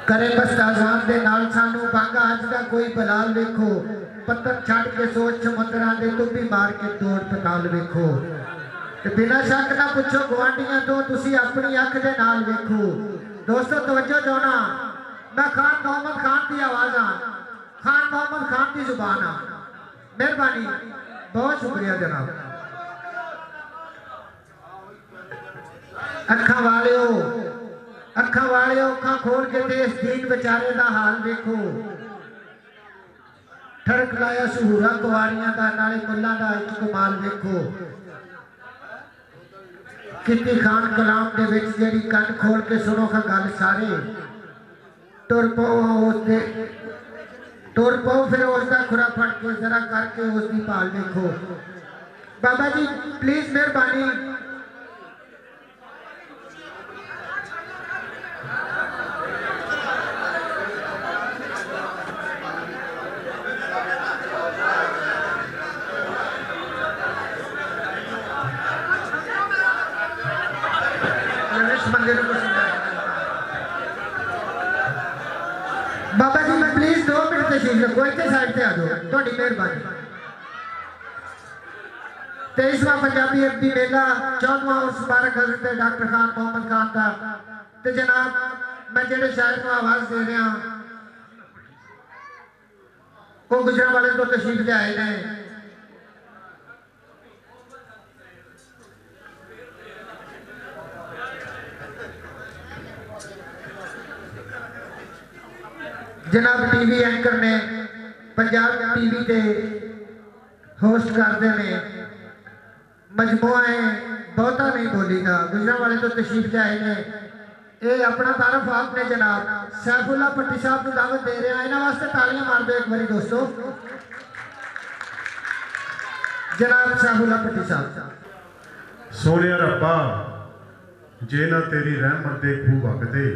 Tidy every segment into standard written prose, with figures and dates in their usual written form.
करे बस्ताजान दे नाल सानू बांगा अज दा कोई बलाल वेखो पत्थर छड़ के सोच समुद्रां दे तुबी मार के तोड़ पताल वेखो ते बिना शक ना पुछो गवांडियां तो तुसी अपनी अख दे नाल वेखो। दोस्तों तवज्जो चाहना मैं खान मोहम्मद खान की आवाज़ हाँ खान मोहम्मद खान की जुबान हाँ मेहरबानी बहुत शुक्रिया जनाब। अखा वाले अखा खोल के ते इस दीन बेचारे का हाल देखो ठड़क लाया सहूरा कुआरियां का नाले मुल्लां दा इक कमाल देखो कितनी खान कलाम दे विच जेड़ी कन खोल के सुनो खा गल सारे तुर पाओ फिर उसका खुरा फट के जरा करके उसकी भाल देखो। बाबा जी प्लीज मेहरबानी बाबा जी मैं प्लीज 2 मिनट तशरीफ रखो इतने साइड से आ जाओ थोड़ी मेहरबानी। 23वां पंजाबी अरबी मेला 14वां उर्स मुबारक हज़रत डॉक्टर खान मोहम्मद खान का ते जनाब मैं जेडे शायर को आवाज़ दे रहा वो गुजरांवाले तो तशरीफ ले आए ने। जनाब टीवी एंकर ने पंजाब टीवी ते होस्ट करते हैं मजमुआ बहुता नहीं बोलीगा गुजरांवाले तो तशरीफ ले आए ने। ये अपना तारफ आपने जनाब सैफुल्ला भट्टी साहब को दावत दे रहे हैं इन्होंने वास्ते तालियां मार दो एक बारी दोस्तों। जनाब सैफुल्ला भट्टी साहब। सोने रब्बा जे ना तेरी रहमत दे खूह वगदे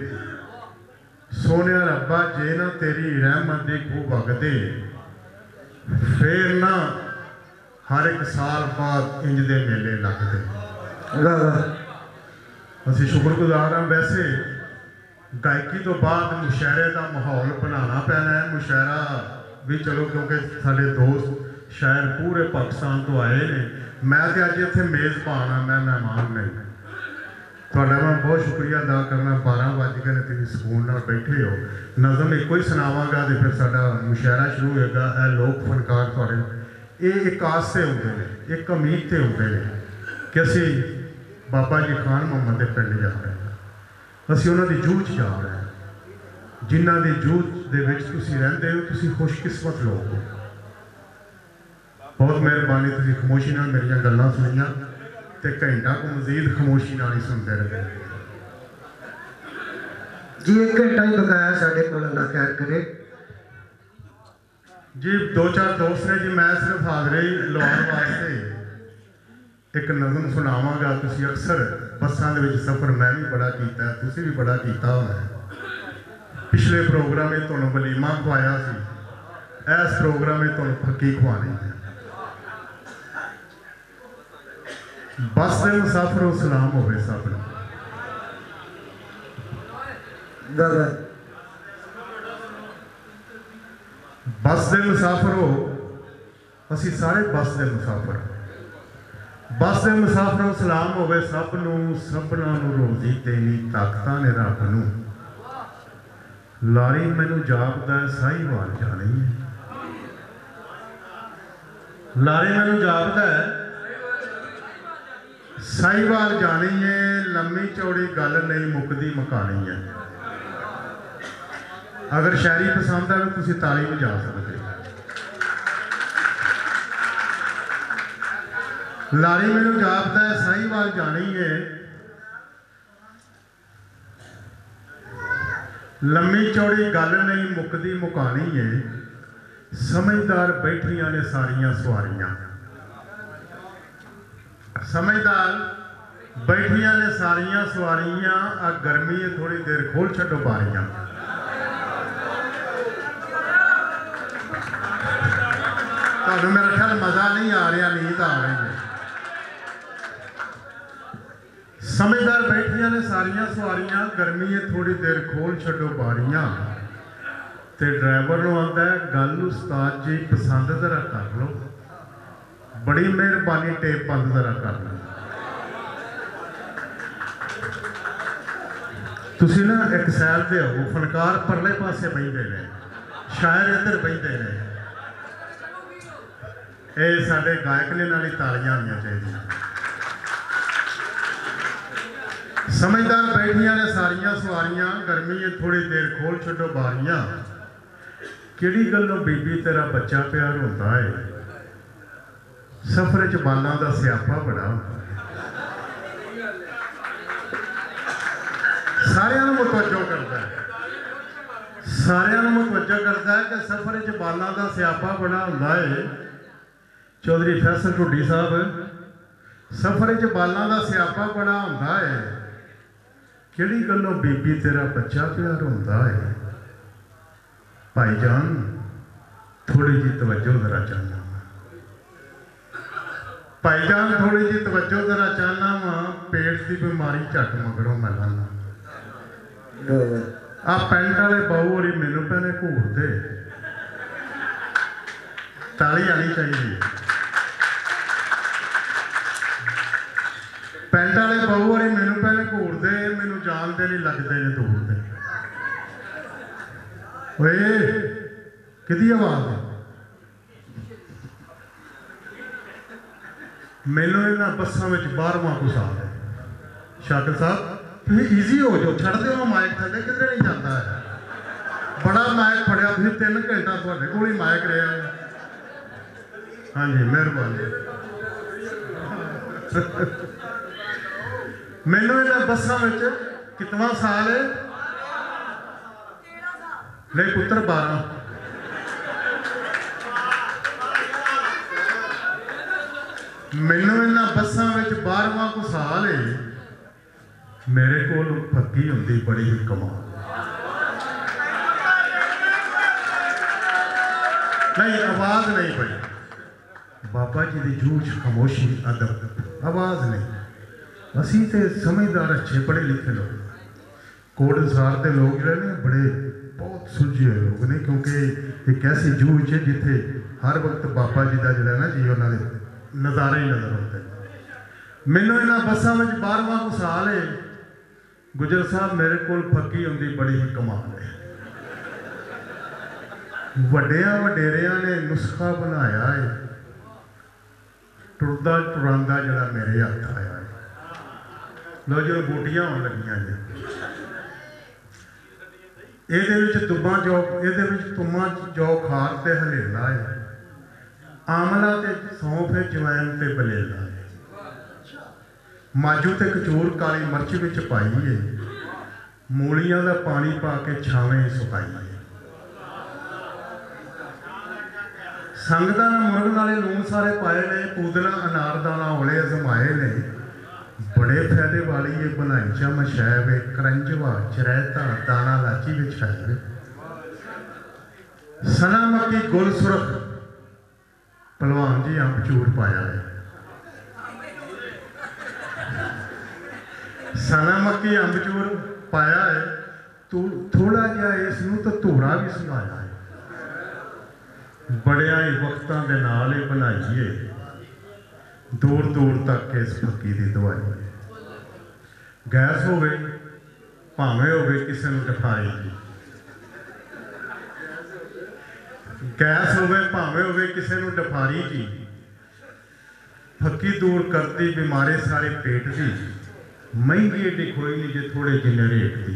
सोने रब्बा जे ना तेरी रहमत दे खूह वगदे फिर ना हर एक साल बाद इंज दे मेले लगते। असी शुक्रगुजार हाँ। वैसे गायकी तो बाद मुशायरे का माहौल बनाना पैना है। मुशायरा भी चलो क्योंकि साढ़े दोस्त शायर पूरे पाकिस्तान तो आए ने मैं तो अज इतने मेज़बान हाँ मैं मेहमान नहीं। थोड़ा मैं बहुत शुक्रिया अदा करना 12 बज गए ने तुम सुकून नाल बैठे हो। नज़म एक ही सुनावागा तो फिर साडा मुशायरा शुरू होगा। यह लोक फनकार थोड़े ये एक आस से होंगे ने एक उम्मीद से होंगे ने कि असी बाबा जी खान मोहम्मद के पिंड जा रहे हैं असी उन्होंने जूझ जा रहे हैं जिन्हों की जूझ के रहते हो तुम खुशकिस्मत लोग हो। बहुत मेहरबानी तुम खामोशी नाल मेरिया गल्लां सुनिया तो घंटा को मजीद खामोशी नाल ही सुनते रहे जी। 1 घंटा ही बकाया साढ़े को अल्लाह खैर करे जी। 2-4 दोस्त ने जी मैं सिर्फ हाजरी लाने वास्ते एक नज़म सुनावागा। तुसी अक्सर बसां दे विच सफ़र मैं भी बड़ा कीता तुसी भी बड़ा कीता होना। पिछले प्रोग्राम में तुहानूं वलीमा खवाया सी इस प्रोग्राम में तुहानूं फक्की खवानी है। बस दे मुसाफिरों सलाम होवे सब नूं। बस दे मुसाफिरों असी सारे बस दे मुसाफिर। बस दे मुसाफिरों सलाम होवे सब नूं सबना नूं रोजी देनी ताकतां ने रब नूं। लारी मैनू जापदा साहीवाल जानी है लारी मैनू जापदा साहीवाल जानी है। लम्मी चौड़ी गल नहीं मुकदी मकानी है। अगर शायरी पसंद है तो तुसी ताली बजा सकते। लारी मैनू जापदा साहीवाल जानी है लम्मी चौड़ी गल नहीं मुकदी मुकानी है। समझदार बैठियां ने सारियां सवारियां समझदार बैठियां ने सारियां सवारियां आ गर्मी है थोड़ी देर खोल छड्डो बारियां। तो मेरा ख्याल मजा नहीं आ रहा नींद आ रही है। समझदार बैठिया ने सारिया सवारियां, गर्मी है थोड़ी देर खोल छड्डो बारियां। ते ड्राइवर नूं आंदा है गल उस्ताद जी पसंद जरा कर लो, बड़ी मेहरबानी टेप बंद जरा कर लो। तुसी ना एक सैल ते हो, फनकार परले पासे बहिंदे ने, शायर इधर बहिंदे ने। ये साडे गायक ने नाल तालियां होनियां चाहिए। समझदार बैठिया ने सारिया सवारियां, गर्मी है थोड़ी देर खोल छड्डो बारियां। किहड़ी गल्लों बीबी तेरा बच्चा प्यार होता है, सफर च बालां दा स्यापा बड़ा होंदा है। सारियां नूं मुतवज्जो करता है, सारियां नूं मुतवज्जो करता है कि सफर च बालां दा स्यापा बड़ा होंदा है। चौधरी फैसल ढुड्डी साहब, सफर च बालां दा स्यापा बड़ा होंदा है। किहड़ी गल्लों बीबी तेरा बच्चा प्यार होंदा है। भाईजान थोड़ी जी तवज्जो जरा चाहना, भाईजान थोड़ी जी तवज्जो जरा चाहना वा, पेट की बीमारी झट मगरों मैं लाना। आ पेंट वाले बाहू होरी मैनू पहले घूरते, ताली आनी चाहिए। पेंट वाले बाहू होरी मैनू पहले घूरते, मैनू जानते नहीं लगते ने दूर दे। ओए किहदी आवाज़ है? मैनू इन्हां बसां विच 12वां को साल है। शाकिर साहब तुसीं ईजी हो जाओ, छड्ड दिओ माइक थल्ले, किधरे नहीं जाता है। बड़ा माइक फड़िया तुसीं, 3 घंटा तुहाडे कोल ही माइक रहा है। हाँ जी मेहरबानी। मैनू इन्हां बसां विच कितवां साल है? नहीं पुत्र 12। मैनू इन्हां बसां विच 12वां को साल है। मेरे कोल फक्की हुंदी बड़ी ही कमाल। नहीं आवाज़ नहीं पई, बाबा जी की जूझ खामोशी अदब, आवाज़ नहीं। असी तो समझदार अच्छे पढ़े लिखे लोग, कोटसार के लोग जो ने बड़े बहुत सुलझे हुए लोग ने, क्योंकि एक ऐसी जूझ है जिथे हर वक्त बाबा जी का जोड़ा ना जी उन्होंने नज़ारे ही नज़र आते हैं। मैनू इन्होंने बसा में 12वां को साल है। गुजर साहब मेरे को फक्की होंदी बड़ी ही कमाल है। वड्डिया वडेरिया ने नुस्खा बनाया है, टुरदा टुरांदा जड़ा मेरे हथ आया है। लो जो बूटियां होने लगियां जी, ये दुबा जौ, ये तुमा जौ खार ते हलेला है, आमला ते सौंफ है, जवैन ते बलेला है, माजू ते कचूर काली मिर्च विच पाई है, मूलियां दा पानी पा के छावें सुकाई है। संगदा मुर्ग नाले लून सारे पाए ने, पूदना अनारदाना ओले अजमाए ने, बड़े फायदे वाली ये बनाई चम शैब, करंजवा चरैता दाना लाची विच है, सना मक्की गुल सुरख पहलवान जी अम्बचूर पाया है। सना मक्की अम्बचूर पाया है, तू थोड़ा जहा इसनूं तो धूड़ा भी सुनाया है। बड़िया ही वक्तां दे नाल ही बनाई है, दूर दूर तक इस फक्की की दवाई है। गैस हो गई भावें हो गई किसी को डफारी जी, गैस हो गए भावें हो गई किसी को डफारी जी, फक्की दूर करती बीमारी सारे पेट की, महंगी एडी कोई नहीं जे थोड़े जिन्ने रेट की।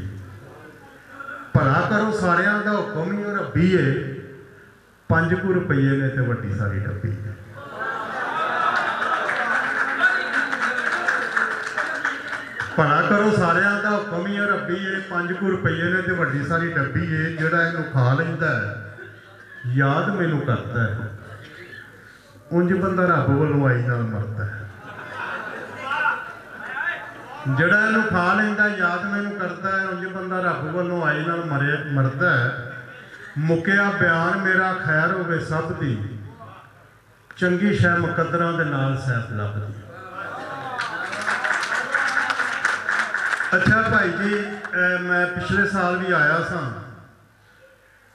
भला करो सारियां दा हुक्म ही रब्बी है, 5 रुपये ने तो वड्डी सारी डब्बी है। भला करो सारियां दा हुक्म ही रब्बी है, 5 रुपये ने तो वड्डी सारी डब्बी है। जिहड़ा इहनूं खा लैंदा है याद मैनू करता है, उंज बंदा रब वालों आई नाल मरदा है। जिहड़ा इहनूं खा लैंदा याद मैनू करता है, उंज बंदा रब वालों आई नाल मरदा है। मुकिया बयान मेरा खैर होवे सब दी, चंगी शै मुकद्दरां दे नाल सैफ लभदी। अच्छा भाई जी, मैं पिछले साल भी आया सा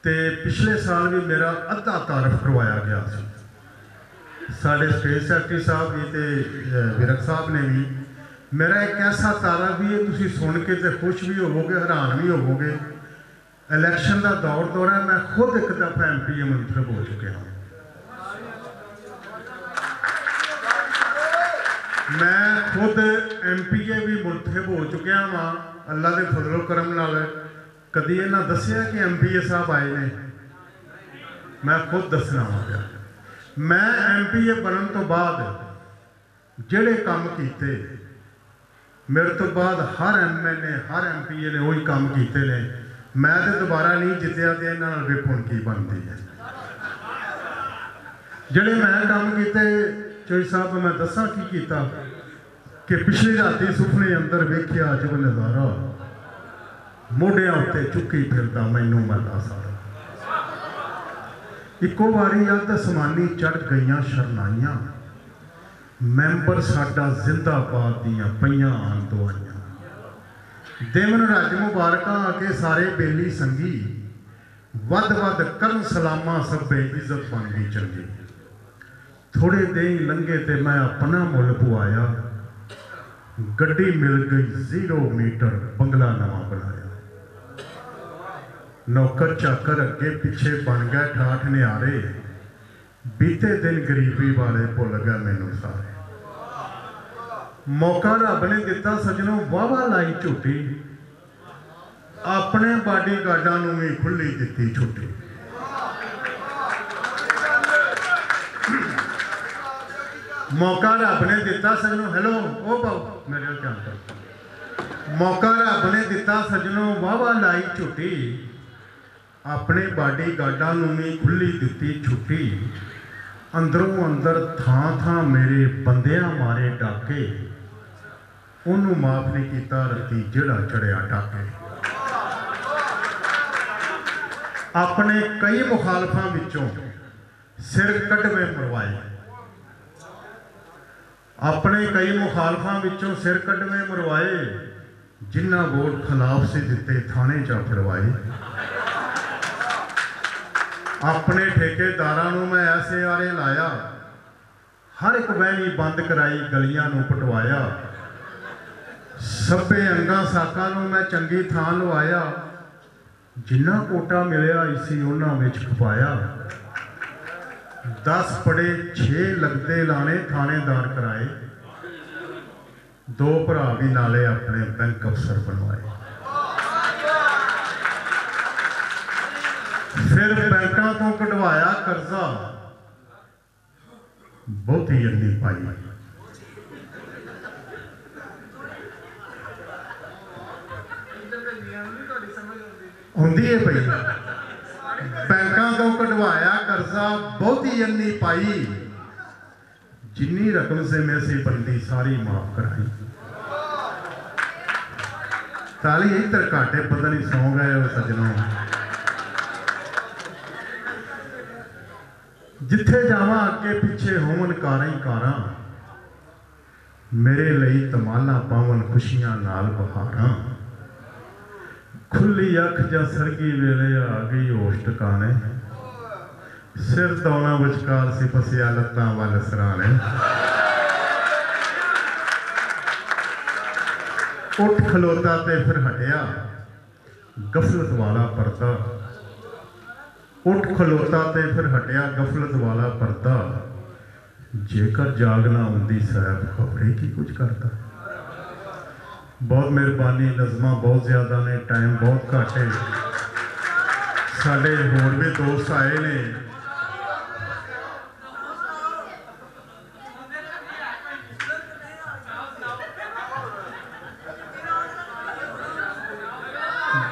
ते पिछले साल भी मेरा अद्धा तारफ करवाया गया सी। साढ़े स्टेट सैकटरी साहब भी ते विरक साहब ने भी मेरा एक ऐसा तारफ भी है, तुसी सुन के ते खुश भी होवोगे, हैरान भी होवोगे। इलैक्शन का दौर है, मैं खुद एक दफ़ा MPA मुंतखब हो चुके हाँ। मैं खुद MPA भी मुंतखब हो चुकिया हाँ अल्लाह के फजलो करम नाल। कदी इन्हां दसिया कि MPA साहब आए ने? मैं खुद दसना वा। मैं MPA बनने तो बाद जिहड़े काम कीते, मेरे तो बाद हर MLA हर MPA ने वही काम कीते ने। मैं तो दोबारा नहीं जितया तो इन्हां नाल वेखो हुण की बनदी है। जिहड़े मैं काम कीते चोई साहब, मैं दसा की कीता कि पिछली राती सुपने अंदर वेख्या जब नज़ारा, मोढियां उत्ते चुकी फिरदा मैनू मरदा सारा। इको बारी अद असमानी चढ़ गईयां शरनाइयां, मैंबर साडा जिंदाबाद दियां पईयां आन दुआइयां। देवन रज मुबारक आके सारे बेली संगी, वध वध करन सलामा सभे इज्जत बन गई चंगी। थोड़े दिन लंघे ते मैं अपना मुल पुआया, गड्डी मिल गई 0 मीटर बंगला नवा बनाया। नौकर चाकर अगे पिछे बन गए ठाठ नियारे, बीते दिन गरीबी वाले भुल गए मैनू सारे। मौका रब ने दिता सजनों वाहवा लाई झूठी, अपने बाडी गार्डां नूं भी खुली दिती छुट्टी। मौका रब ने दिता सजनों, हेलो ओ पाओ मेरे ध्यान कर। मौका रब ने दिता सजनों वाहवा लाई झूठी, अपने बाडी गार्डां नूं भी खुली दिती छुट्टी। अंदरों अंदर थां थां मेरे बंदियां मारे डाके, उन्होंने माफ नहीं किया रती जिहड़ा चढ़िया टाके। अपने कई मुखालफां विचों सिर कटवे मरवाए, अपने कई मुखालफां विचों सिर कटवे मरवाए। जिन्ना वोट खिलाफ से दिते थाने चा फड़वाए। अपने ठेकेदारां नूं मैं ऐसे आरे लाया, हर एक बहनी बंद कराई गलियां नूं पटवाया। सभे अंगां साकां नूं मैं चंगी थां लवाया, जिन्ना कोटा मिलिया इसी उन्हां विच खपाया। 10 पड़े 6 लगते लाने थानेदार कराए, 2 भरा भी नाले अपने बैंक अफसर बनवाए। फिर बैंकों तो कढ़वाया कर्जा, बहुती अंधी पाई। होंदी है भाई। बैंकों तो कढ़वाया कर्जा, बहुती अन्नी पाई। जिन्नी रकम से में से बंदी सारी माफ कराई। ताली यही तरकाटे पता नहीं सौ गए हो सजनों। जिथे जावा अगे पिछे होवन कारां ही कारां, मेरे लिए तमाला पावन खुशियां नाल बहारां। खुली अख जा सरगी वेले आ गई होश टकाने, सिर दौना विचकार सी फसिया लत्तां वल सराने। उठ खलोता ते फिर हटिया गफलत वाला पर्दा, उठ खलोता ते फिर हटिया गफलत वाला पर्दा। जेकर जागना उंदी साहब खबरे की कुछ करता। बहुत मेहरबानी, नज़मां बहुत ज़्यादा ने, टाइम बहुत घट है। साडे होर भी दोस्त आए ने,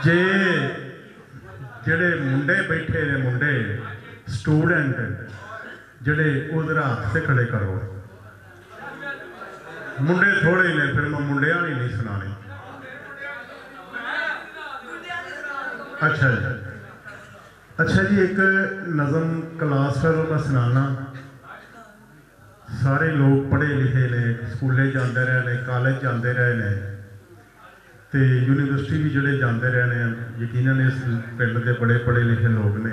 जे जेड़े मुंडे बैठे ने, मुंडे स्टूडेंट जेड़े उधर हाथ से खड़े करो। मुंडे थोड़े ने, फिर मैं मुंडे वाली नहीं सुनानी। अच्छा जी, अच्छा जी, एक नज़म क्लास फिर मैं सुनाना। सारे लोग पढ़े लिखे ने, स्कूले जाते रहे ने, कॉलेज जाते रहे ने, ਤੇ ਯੂਨੀਵਰਸਿਟੀ ਵੀ ਜਿਹੜੇ ਜਾਂਦੇ ਰਹੇ ਨੇ, ਯਕੀਨਨ ਇਸ ਪਿੰਡ ਦੇ ਬੜੇ ਪੜ੍ਹੇ ਲਿਖੇ ਲੋਕ ਨੇ।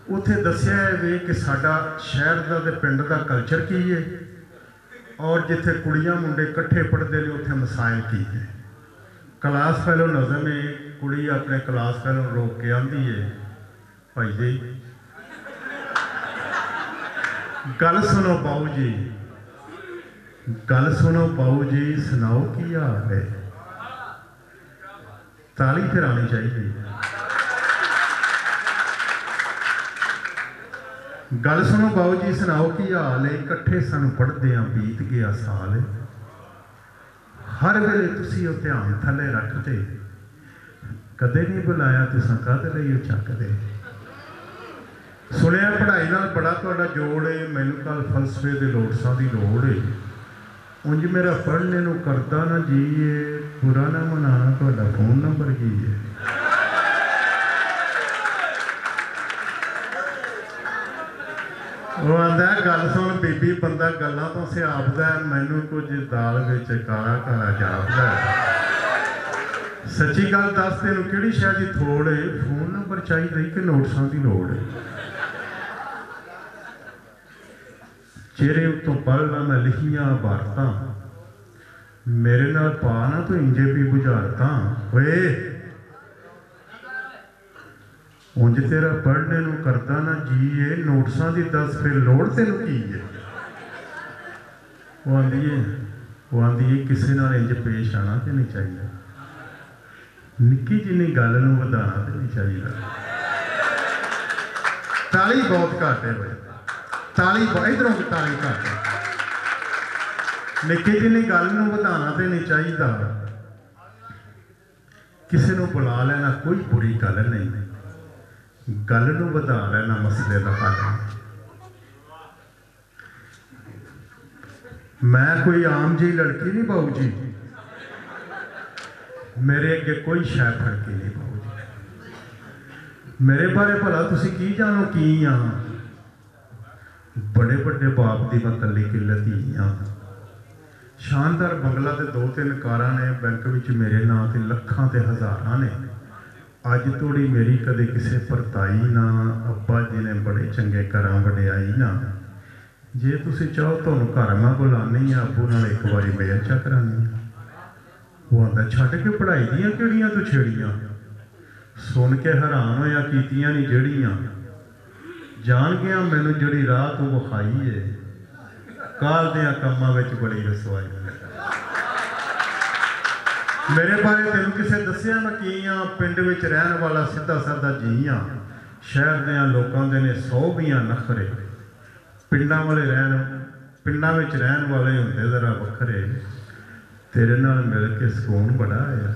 ਉੱਥੇ ਦੱਸਿਆ ਹੈ ਵੀ ਕਿ ਸਾਡਾ ਸ਼ਹਿਰ ਦਾ ਤੇ ਪਿੰਡ ਦਾ ਕਲਚਰ ਕੀ ਹੈ, ਔਰ ਜਿੱਥੇ ਕੁੜੀਆਂ ਮੁੰਡੇ ਇਕੱਠੇ ਪੜ੍ਹਦੇ ਨੇ ਉੱਥੇ ਮਸਾਇਲ ਕੀ ਹੈ। ਕਲਾਸ ਫੈਲੋ ਨਜ਼ਮ ਹੈ, ਕੁੜੀ ਆਪਣੇ ਕਲਾਸ ਫੈਲੋ ਨੂੰ ਰੋਕ ਕੇ ਆਂਦੀ ਹੈ, ਭਾਈ ਜੀ ਗੱਲ ਸੁਣੋ ਬਾਊ ਜੀ, ਗੱਲ ਸੁਣੋ ਬਾਊ ਜੀ, ਸੁਣਾਓ ਕੀ ਹਾਲ ਹੈ। ਤਾਲੀ ਫਿਰ ਆਉਣੀ ਚਾਹੀਦੀ। ਗੱਲ ਸੁਣੋ ਬਾਊ ਜੀ, ਸੁਣਾਓ ਕੀ ਹਾਲ ਹੈ, ਇਕੱਠੇ ਸਾਨੂੰ ਪੜ੍ਹਦੇ ਆਂ ਬੀਤ ਗਿਆ ਸਾਲ। ਹਰ ਵੇਲੇ ਤੁਸੀਂ ਉਹ ਧਿਆਨ ਥੱਲੇ ਰੱਖਦੇ, ਕਦੇ ਨਹੀਂ ਬੁਲਾਇਆ ਤੁਸੀਂ ਕਦ ਲਈ ਉਹ ਚੱਕਦੇ। ਸੁਣਿਆ ਪੜ੍ਹਾਈ ਨਾਲ ਬੜਾ ਤੁਹਾਡਾ ਜੋੜ ਹੈ, ਮੈਨੂੰ ਕੱਲ ਫਲਸਫੇ ਦੇ ਲੋਟਸਾਂ ਦੀ ਲੋੜ ਹੈ। ਉਂਝ ਮੇਰਾ ਪੜ੍ਹਨੇ ਨੂੰ ਕਰਦਾ ਨਾ ਜੀਏ, ਬੁਰਾ ਨਾ ਮਨਾਣਾ, ਤੁਹਾਡਾ ਫੋਨ ਨੰਬਰ ਕੀ ਹੈ। ਉਹ ਆਂਦਾ ਗੱਲ ਸੁਣ ਬੀਬੀ, ਬੰਦਾ ਗੱਲਾਂ ਤੋਂ ਸਿਆਪਦਾ, ਮੈਨੂੰ ਕੁਝ ਦਾਲ ਵਿੱਚ ਕਾਲਾ ਕਾਲਾ ਜਾਪਦਾ। ਸੱਚੀ ਗੱਲ ਦੱਸ, ਤੈਨੂੰ ਕਿਹੜੀ ਸ਼ਾਇਦ ਦੀ ਥੋੜ ਹੈ, ਫੋਨ ਨੰਬਰ ਚਾਹੀਦਾ ਕਿ ਨੋਟਸਾਂ ਦੀ ਲੋੜ ਹੈ। ਚਿਹਰੇ ਉੱਤੋਂ ਪੜ੍ਹਨਾ ਮੈਂ ਲਿਖੀਆਂ ਵਾਰਤਾਂ, ਮੇਰੇ ਨਾਲ ਪਾ ਨਾ ਤੂੰ ਇੰਜੇ ਵੀ ਬੁਝਾਰਤਾਂ। ਓਏ ਉਂਝ ਤੇਰਾ ਪੜ੍ਹਨੇ ਨੂੰ ਕਰਦਾ ਨਾ ਜੀਏ, ਨੋਟਸਾਂ ਦੀ ਦੱਸ ਫਿਰ ਲੋੜ ਤੈਨੂੰ ਕੀ ਹੈ। ਉਹ ਆਂਦੀ ਏ ਕਿਸੇ ਨਾਲ ਇੰਜ ਪੇਸ਼ ਆਣਾ ਤੇ ਨਹੀਂ ਚਾਹੀਦਾ, ਨਿੱਕੀ ਜਿੰਨੀ ਗੱਲ ਨੂੰ ਵਧਾਉਣਾ ਤੇ ਨਹੀਂ ਚਾਹੀਦਾ। ਤਾਲੀ ਬਹੁਤ ਘੱਟ ਹੈ ਬਈ, ਤਾਲੀ ਇਧਰੋਂ ਵੀ ਤਾਲੀ ਘੱਟ ਹੈ। ਨਿੱਕੀ ਜਿੰਨੀ ਗੱਲ ਨੂੰ ਵਧਾਉਣਾ ਤੇ ਨਹੀਂ ਚਾਹੀਦਾ। ਕਿਸੇ ਨੂੰ ਬੁਲਾ ਲੈਣਾ ਕੋਈ ਬੁਰੀ ਗੱਲ ਨਹੀਂ, ਗੱਲ ਨੂੰ ਵਧਾ ਲੈਣਾ ਮਸਲੇ ਦਾ ਹੱਲ। ਮੈਂ ਕੋਈ ਆਮ ਜਿਹੀ ਲੜਕੀ ਨਹੀਂ ਬਾਊ ਜੀ, ਮੇਰੇ ਅੱਗੇ ਕੋਈ ਸ਼ੈ ਫੜਕੀ ਨਹੀਂ ਬਾਊ ਜੀ। ਮੇਰੇ ਬਾਰੇ ਭਲਾ ਤੁਸੀਂ ਕੀ ਜਾਣੋ ਕੀ ਆ, ਬੜੇ ਵੱਡੇ ਬਾਪ ਦੀ ਮੈਂ ਕੱਲੀ ਕਿੱਲੇ ਧੀ ਆ। ਸ਼ਾਨਦਾਰ ਬੰਗਲਾ ਤੇ 2-3 ਕਾਰਾਂ ਨੇ, ਬੈਂਕ ਵਿੱਚ ਮੇਰੇ ਨਾਂ ਤੇ ਲੱਖਾਂ ਤੇ ਹਜ਼ਾਰਾਂ ਨੇ। ਅੱਜ ਤੋੜੀ ਮੇਰੀ ਕਦੇ ਕਿਸੇ ਪਰਤਾਈ ਨਾ, ਅੱਬਾ ਜੀ ਨੇ ਬੜੇ ਚੰਗੇ ਘਰਾਂ ਵਡਿਆਈ ਨਾ। ਜੇ ਤੁਸੀਂ ਚਾਹੋ ਤੁਹਾਨੂੰ ਘਰ ਮੈਂ ਬੁਲਾਨੀ ਆ, ਅੱਬੂ ਨਾਲ ਇੱਕ ਵਾਰੀ ਮੇਲ ਚਾ ਕਰਾਨੀ ਆ। ਉਹ ਆਂਦਾ ਛੱਡ ਕੇ ਪੜ੍ਹਾਈ ਦੀਆਂ ਕਿਹੜੀਆਂ ਤੂੰ ਛੇੜੀਆਂ, ਸੁਣ ਕੇ ਹੈਰਾਨ ਹੋਇਆ ਕੀਤੀਆਂ ਨਹੀਂ ਜਿਹੜੀਆਂ। ਜਾਣ ਗਿਆ ਮੈਨੂੰ ਜਿਹੜੀ ਰਾਹ ਤੂੰ ਵਿਖਾਈ ਏ, ਕਾਲ ਦਿਆਂ ਕੰਮਾਂ ਵਿੱਚ ਬੜੀ ਰਸਵਾਈ। ਮੇਰੇ ਬਾਰੇ ਤੈਨੂੰ ਕਿਸੇ ਦੱਸਿਆ ਮੈਂ ਕੀ ਆ, ਪਿੰਡ ਵਿੱਚ ਰਹਿਣ ਵਾਲਾ ਸਿੱਧਾ ਸਾਦਾ ਜੀ ਆ। ਸ਼ਹਿਰ ਦੇ ਲੋਕਾਂ ਦੇ ਨੇ 100 ਵੀਆਂ ਨਖਰੇ, ਪਿੰਡਾਂ ਵਿੱਚ ਰਹਿਣ ਵਾਲੇ ਹੁੰਦੇ ਜ਼ਰਾ ਵੱਖਰੇ। ਤੇਰੇ ਨਾਲ ਮਿਲ ਕੇ ਸਕੂਨ ਬੜਾ ਆਇਆ,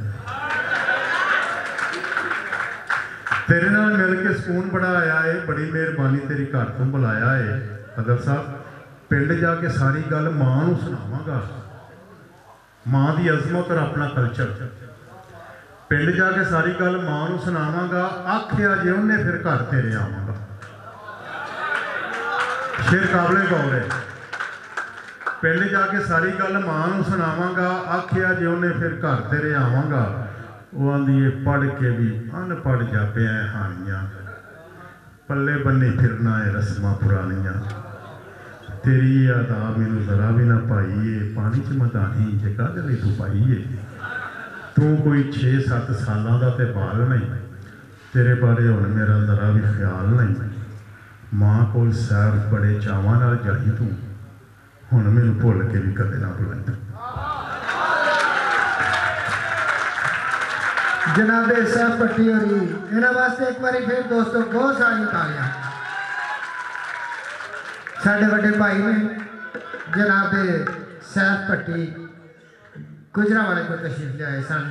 ਤੇਰੇ ਨਾਲ ਮਿਲ ਕੇ ਸਕੂਨ ਬੜਾ ਆਇਆ ਏ। ਬੜੀ ਮਿਹਰਬਾਨੀ ਤੇਰੀ ਘਰ ਤੋਂ ਬੁਲਾਇਆ ਏ। ਅਦਰ ਸਾਹਿਬ ਪਿੰਡ ਜਾ ਕੇ ਸਾਰੀ ਗੱਲ ਮਾਂ ਨੂੰ ਸੁਣਾਵਾਂਗਾ, ਮਾਂ ਦੀ ਅਜ਼ਮਤ ਔਰ ਆਪਣਾ ਕਲਚਰ। ਪਿੰਡ ਜਾ ਕੇ ਸਾਰੀ ਗੱਲ ਮਾਂ ਨੂੰ ਸੁਣਾਵਾਂਗਾ, ਆਖਿਆ ਜੇ ਉਹਨੇ ਫਿਰ ਘਰ ਤੇਰੇ ਆਵਾਂਗਾ। ਸ਼ੇਰ ਕਾਬਲੇ ਗੌਰ ਹੈ। ਪਿੰਡ ਜਾ ਕੇ ਸਾਰੀ ਗੱਲ ਮਾਂ ਨੂੰ ਸੁਣਾਵਾਂਗਾ, ਆਖਿਆ ਜੇ ਉਹਨੇ ਫਿਰ ਘਰ ਤੇਰੇ ਆਵਾਂਗਾ। ਉਹ ਆਂਦੀ ਏ ਪੜ੍ਹ ਕੇ ਵੀ ਅਨਪੜ੍ਹ ਜਾਪਿਆ ਹਾਨੀਆਂ, ਪੱਲੇ ਬੰਨੇ ਫਿਰਨਾ ਏ ਰਸਮਾਂ ਪੁਰਾਣੀਆਂ। ਤੇਰੀ ਆਦਾਬ ਮੈਨੂੰ ਜ਼ਰਾ ਵੀ ਨਾ ਪਾਈਏ, ਪਾਣੀ 'ਚ ਮਧਾਣੀ ਜਗ੍ਹਾ ਦੇ ਲਈ ਤੂੰ ਪਾਈਏ। ਤੂੰ ਕੋਈ 6-7 ਸਾਲਾਂ ਦਾ ਤੇ ਬਾਲ ਨਹੀਂ, ਤੇਰੇ ਬਾਰੇ ਹੁਣ ਮੇਰਾ ਜ਼ਰਾ ਵੀ ਖਿਆਲ ਨਹੀਂ। ਮਾਂ ਕੋਲ ਸੈਰ ਬੜੇ ਚਾਵਾਂ ਨਾਲ ਜਾਈ ਤੂੰ, ਹੁਣ ਮੈਨੂੰ ਭੁੱਲ ਕੇ ਵੀ ਕਦੇ ਨਾ ਭੁਲਾਈ। जनाबे साहब पट्टी होरी इन्होंने वास्ते एक बार फिर दोस्तों बहुत सारी तालियां। साढ़े बड़े भाई ने जनाबे साहब पट्टी गुजरांवाले को तशरीफ लियाए सन।